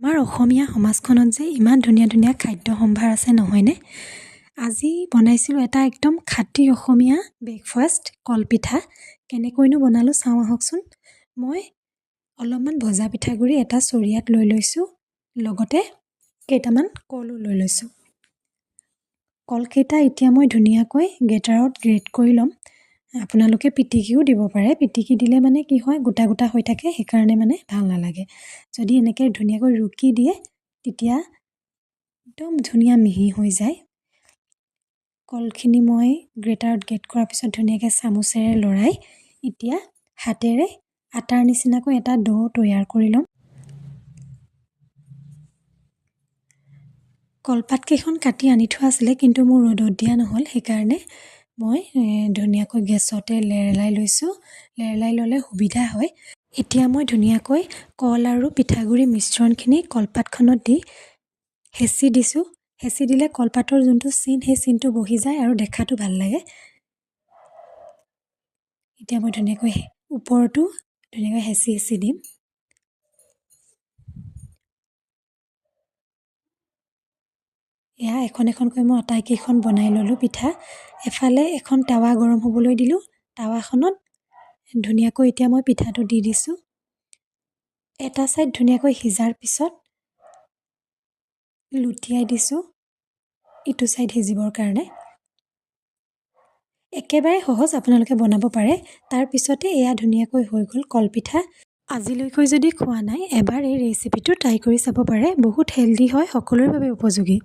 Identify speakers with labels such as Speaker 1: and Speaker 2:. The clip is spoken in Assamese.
Speaker 1: আমাৰ অসমীয়া সমাজখনত যে ইমান ধুনীয়া ধুনীয়া খাদ্য সম্ভাৰ আছে নহয়নে? আজি বনাইছিলোঁ এটা একদম খাঁটি অসমীয়া ব্ৰেকফাষ্ট কলপিঠা। কেনেকৈনো বনালোঁ চাওঁ আহকচোন। মই অলপমান ভজা পিঠাগুড়ি এটা চৰিয়াত লৈ লৈছোঁ, লগতে কেইটামান কলো লৈ লৈছোঁ। কলকেইটা এতিয়া মই ধুনীয়াকৈ গ্ৰেটাৰত গ্ৰেট কৰি ল'ম। আপোনালোকে পিটিকিও দিব পাৰে, পিটিকি দিলে মানে কি হয় গোটা গোটা হৈ থাকে, সেইকাৰণে মানে ভাল নালাগে। যদি এনেকৈ ধুনীয়াকৈ ৰুকি দিয়ে তেতিয়া একদম ধুনীয়া মিহি হৈ যায়। কলখিনি মই গ্ৰেটাৰত গ্ৰেট কৰাৰ পিছত ধুনীয়াকৈ চামুচেৰে লৰাই এতিয়া হাতেৰে আটাৰ নিচিনাকৈ এটা ডো তৈয়াৰ কৰি ল'ম। কলপাতকেইখন কাটি আনি থোৱা আছিলে, কিন্তু মোৰ ৰ'দত দিয়া নহ'ল, সেইকাৰণে মই ধুনীয়াকৈ গেছতে লেৰেলাই লৈছোঁ। লেৰেলাই ল'লে সুবিধা হয়। এতিয়া মই ধুনীয়াকৈ কল আৰু পিঠাগুড়ি মিশ্ৰণখিনি কলপাতখনত দি হেঁচি দিছোঁ। হেঁচি দিলে কলপাতৰ যোনটো চিন, সেই চিনটো বহি যায় আৰু দেখাটো ভাল লাগে। এতিয়া মই ধুনীয়াকৈ ওপৰতো ধুনীয়াকৈ হেঁচি হেঁচি দিম। এয়া এখন এখনকৈ মই আটাইকেইখন বনাই ল'লোঁ পিঠা। এফালে এখন টাৱা গৰম হ'বলৈ দিলোঁ। টাৱাখনত ধুনীয়াকৈ এতিয়া মই পিঠাটো দি দিছোঁ। এটা ছাইড ধুনীয়াকৈ সিজাৰ পিছত লুটিয়াই দিছোঁ ইটো ছাইড সিজিবৰ কাৰণে। একেবাৰে সহজ, আপোনালোকে বনাব পাৰে। তাৰপিছতে এয়া ধুনীয়াকৈ হৈ গ'ল কলপিঠা। আজিলৈকৈ যদি খোৱা নাই, এবাৰ এই ৰেচিপিটো ট্ৰাই কৰি চাব পাৰে। বহুত হেল্ডি হয়, সকলোৰে বাবে উপযোগী।